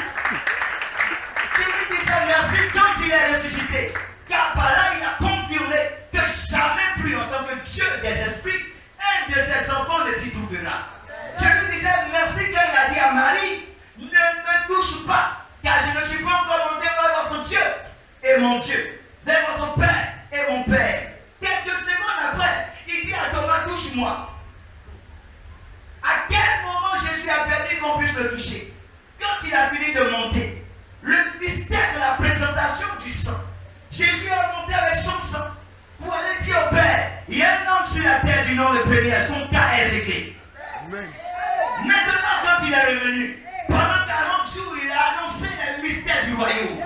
Je lui disais merci quand il est ressuscité. Car par là, il a confirmé que jamais plus en tant que Dieu des esprits, un de ses enfants ne s'y trouvera. Je lui disais merci quand il a dit à Marie, ne me touche pas, car je ne suis pas encore monté vers votre Dieu et mon Dieu, vers votre Père et mon Père. Quelques secondes après, il dit à Thomas, touche-moi. À quel moment Jésus a permis qu'on puisse le toucher? Quand il a fini de monter, le mystère de la présentation du sang. Jésus a monté avec son sang pour aller dire au Père, il y a un homme sur la terre du nom de Péniel, son cas est réglé. Amen. Maintenant, quand il est revenu, pendant 40 jours, il a annoncé les mystères du royaume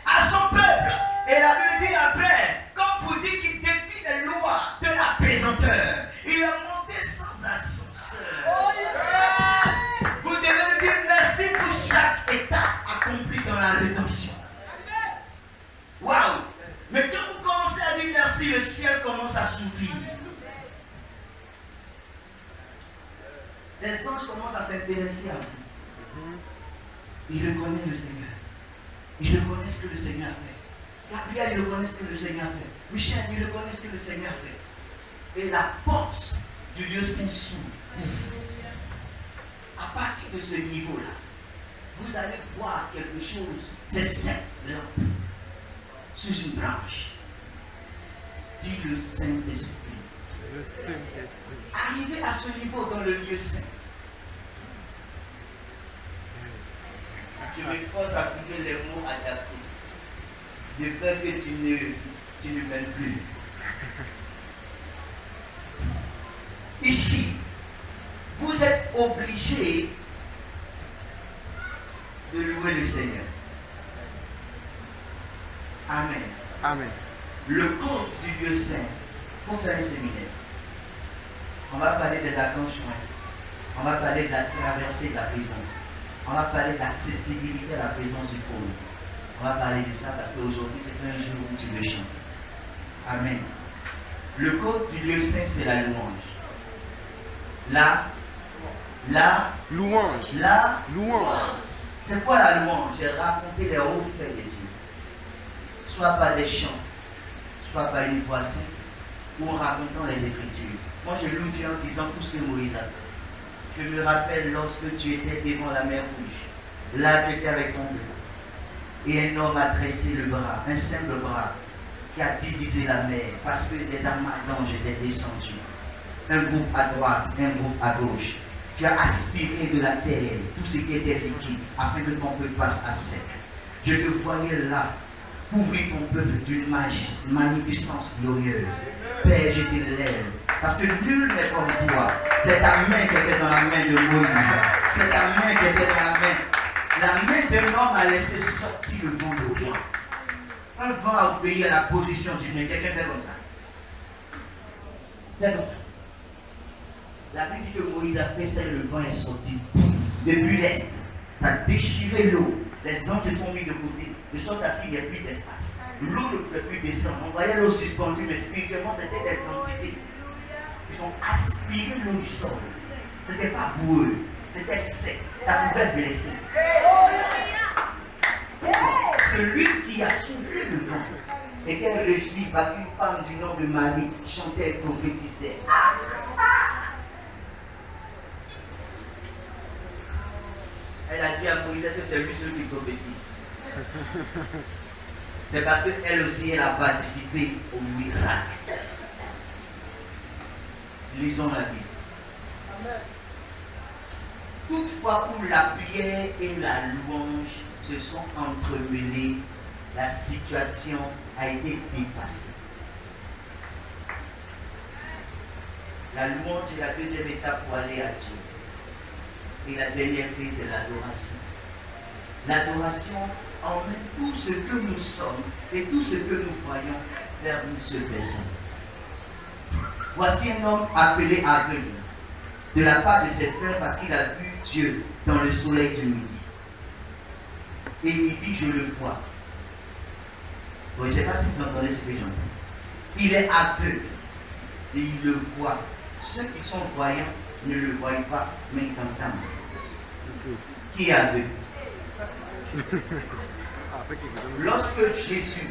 à son peuple. Et la Bible dit après, comme pour dire qu'il défie les lois de la pesanteur, il est monté sans ascenseur. Vous devez lui dire merci pour chaque étape accomplie dans la rédemption. Waouh! Mais quand vous commencez à dire merci, le ciel commence à s'ouvrir. Les anges commencent à s'intéresser à vous. Ils reconnaissent le Seigneur. Ils reconnaissent ce que le Seigneur a fait. Gabriel, ils reconnaissent ce que le Seigneur a fait. Michel, ils reconnaissent ce que le Seigneur a fait. Et la porte du lieu saint s'ouvre. À partir de ce niveau-là, vous allez voir quelque chose. C'est 7 lampes sous une branche. Dit le Saint-Esprit. Le Saint-Esprit. Arrivé à ce niveau dans le lieu saint, je m'efforce à trouver les mots adaptés. De peur que tu ne m'aimes plus. Ici, vous êtes obligé de louer le Seigneur. Amen. Amen. Le code du lieu saint, pour faire un séminaire, on va parler des accouchements, on va parler de la traversée de la présence, on va parler d'accessibilité à la présence du trône. On va parler de ça parce qu'aujourd'hui c'est un jour où tu le chantes. Amen. Le code du lieu saint, c'est la louange. La louange. C'est quoi la louange? C'est raconter les hauts faits de Dieu. Soit par des chants, soit par une voix sainte, ou en racontant les Écritures. Moi, je loue Dieu en disant tout ce que Moïse a fait. Je me rappelle lorsque tu étais devant la mer Rouge. Là, tu étais avec ton bœuf. Et un homme a dressé le bras, un simple bras, qui a divisé la mer parce que des amas d'anges étaient descendus. Un groupe à droite, un groupe à gauche. Tu as aspiré de la terre tout ce qui était liquide afin que ton peuple passe à sec. Je te voyais là, couvrir ton peuple d'une magnificence glorieuse. Père, je t'élève, parce que nul n'est comme toi. C'est ta main qui était dans la main de Moïse. C'est ta main qui était dans la main. La main d'un homme a laissé sortir le vent d'Orient. Quand le vent a obéi à la position du main, quelqu'un fait comme ça. Fait comme ça. La Bible dit que Moïse a fait ça et le vent est sorti depuis l'est. Ça a déchiré l'eau. Les anges se sont mis de côté, de sorte à ce qu'il n'y ait plus d'espace. L'eau ne pouvait plus descendre. On voyait l'eau suspendue, mais spirituellement, c'était des entités. Ils ont aspiré l'eau du sol. Ce n'était pas boueux, c'était sec. Ça pouvait blesser. Celui qui a soufflé le vent était réjoui parce qu'une femme du nom de Marie chantait et prophétisait. Elle a dit à Moïse, est-ce que c'est lui celui qui prophétise? C'est parce qu'elle aussi, elle a participé au miracle. Lisons la Bible. Amen. Toutefois où la prière et la louange se sont entremêlées, la situation a été dépassée. La louange est la deuxième étape pour aller à Dieu. Et la dernière crise, c'est l'adoration. L'adoration emmène tout ce que nous sommes et tout ce que nous voyons vers une seule personne. Voici un homme appelé aveugle de la part de ses frères parce qu'il a vu Dieu dans le soleil du midi. Et il dit, je le vois. Bon, je ne sais pas si vous entendez ce que j'entends. Il est aveugle et il le voit. Ceux qui sont voyants ne le voient pas, mais ils entendent. Qui est aveugle? Lorsque Jésus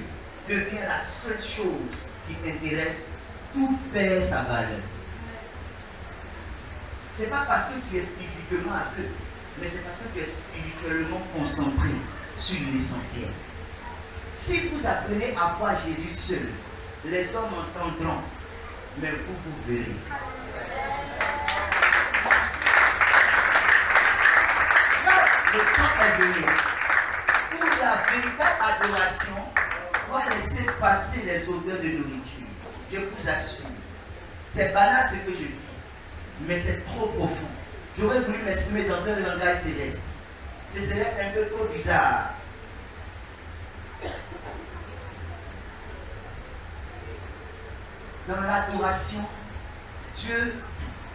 devient la seule chose qui t'intéresse, tout perd sa valeur. Ce n'est pas parce que tu es physiquement aveugle, mais c'est parce que tu es spirituellement concentré sur l'essentiel. Si vous apprenez à voir Jésus seul, les hommes entendront, mais vous verrez. Le temps est venu où la véritable adoration doit laisser passer les odeurs de nourriture. Je vous assure. C'est banal ce que je dis, mais c'est trop profond. J'aurais voulu m'exprimer dans un langage céleste. Ce serait un peu trop bizarre. Dans l'adoration,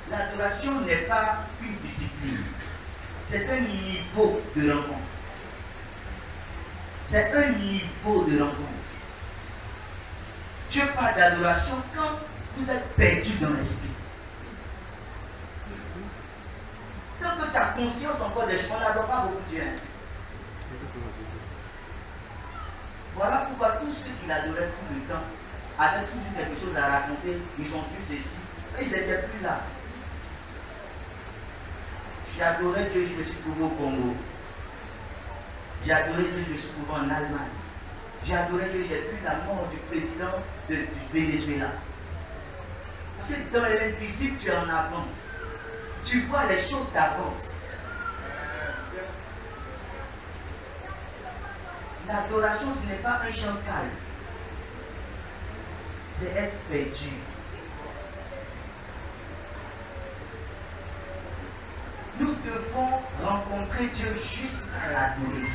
l'adoration n'est pas une discipline. C'est un niveau de rencontre. C'est un niveau de rencontre. Dieu parle d'adoration quand vous êtes perdu dans l'esprit. Quand tu as conscience encore des choses, on n'adore pas beaucoup Dieu. Voilà pourquoi tous ceux qui l'adoraient tout le temps avaient toujours quelque chose à raconter. Ils ont vu ceci. Et ils n'étaient plus là. J'ai adoré Dieu, je me suis trouvé au Congo. J'ai adoré Dieu, je me suis trouvé en Allemagne. J'ai adoré Dieu, j'ai vu la mort du président du Venezuela. Parce que dans l'invisible, tu es en avance. Tu vois les choses d'avance. L'adoration, ce n'est pas un chant calme. C'est être perdu. Nous devons rencontrer Dieu jusqu'à l'adorer.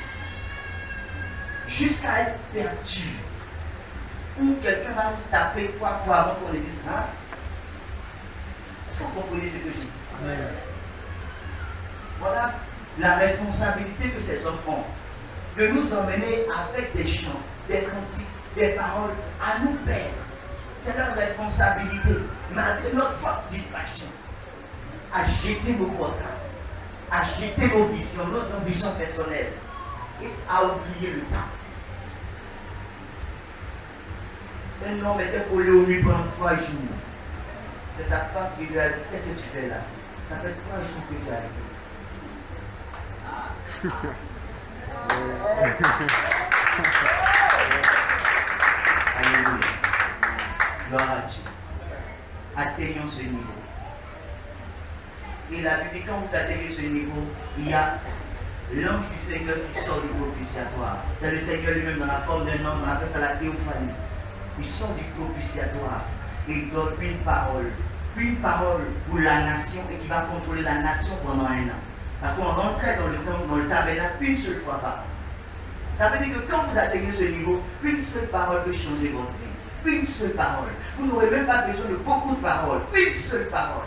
Jusqu'à être perdu. Ou quelqu'un va nous taper 3 fois avant qu'on lui dise, hein? Est-ce que vous comprenez ce que je dis? Amen. Voilà la responsabilité que ces hommes ont. De nous emmener avec des chants, des cantiques, des paroles, à nous perdre. C'est leur responsabilité, malgré notre forte distraction, à jeter nos portables, à jeter nos visions, nos ambitions personnelles et à oublier le temps. Un homme était collé au mur pendant 3 jours. C'est sa femme qui lui a dit, qu'est-ce que tu fais là? Ça fait 3 jours que tu es arrivé. Alléluia. Gloire à Dieu. Atteignons ce niveau. Et la Bible dit, quand vous atteignez ce niveau, il y a l'ange du Seigneur qui sort du propitiatoire. C'est le Seigneur lui-même dans la forme d'un homme, on appelle ça la théophanie. Il sort du propitiatoire et il donne une parole pour la nation et qui va contrôler la nation pendant 1 an. Parce qu'on rentrait dans le tabernacle une seule fois par an. Ça veut dire que quand vous atteignez ce niveau, une seule parole peut changer votre vie. Une seule parole. Vous n'aurez même pas besoin de beaucoup de paroles. Une seule parole.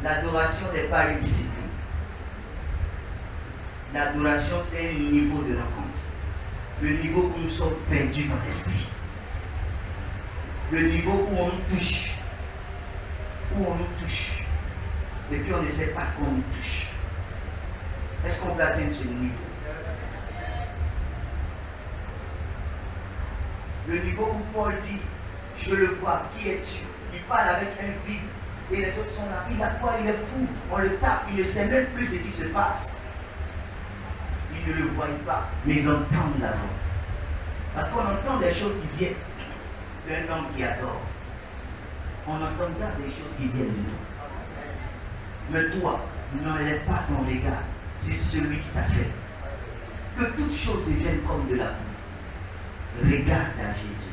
L'adoration n'est pas une discipline. L'adoration, c'est un niveau de rencontre. Le niveau où nous sommes perdus dans l'esprit. Le niveau où on nous touche. Où on nous touche. Et puis on ne sait pas qu'on nous touche. Est-ce qu'on peut atteindre ce niveau? Le niveau où Paul dit, je le vois, qui es-tu? Il parle avec un vide. Et les autres sont là. Il a quoi? Il est fou. On le tape. Il ne sait même plus ce qui se passe. Ils ne le voient pas, mais ils entendent la voix. Parce qu'on entend des choses qui viennent d'un homme qui adore. On entendra des choses qui viennent de nous. Mais toi, n'enlève pas ton regard. C'est celui qui t'a fait. Que toutes choses deviennent comme de la boue. Regarde à Jésus.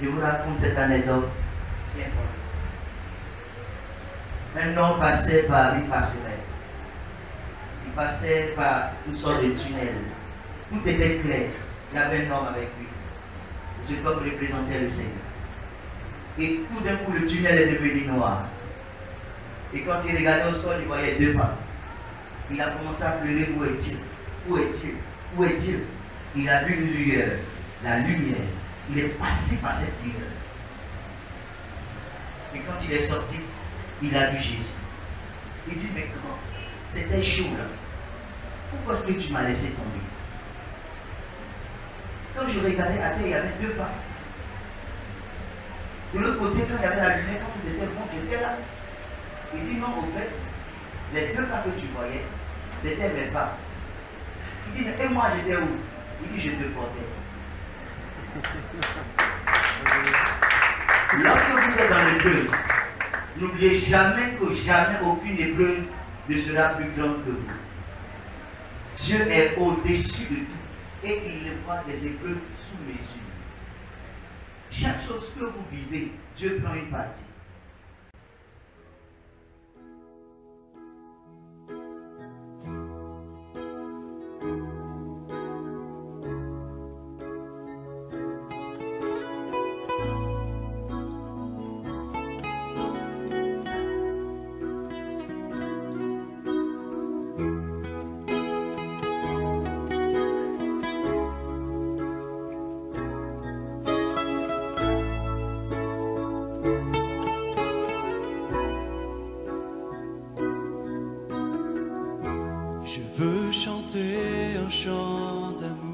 Je vous raconte cette anecdote. Tiens, un homme passait par une passerelle. Il passait par une sorte de tunnel. Tout était clair. Il y avait un homme avec lui. Cet homme représentait le Seigneur. Et tout d'un coup, le tunnel est devenu noir. Et quand il regardait au sol, il voyait deux pas. Il a commencé à pleurer. Où est-il? Où est-il? Où est-il? Il a vu une lueur. La lumière. Il est passé par cette lueur. Et quand il est sorti, il a vu Jésus. Il dit, mais comment? C'était chaud là. Pourquoi est-ce que tu m'as laissé tomber? Quand je regardais à terre, il y avait deux pas. De l'autre côté, quand il y avait la lumière, quand tout était bon, j'étais là. Il dit, non, au fait, les deux pas que tu voyais, c'était mes pas. Il dit, et moi j'étais où? Il dit, je te portais. Lorsque vous êtes dans l'épreuve, n'oubliez jamais que jamais aucune épreuve ne sera plus grande que vous. Dieu est au-dessus de tout et il voit des épreuves sous mesure. Chaque chose que vous vivez, Dieu prend une partie. Je veux chanter un chant d'amour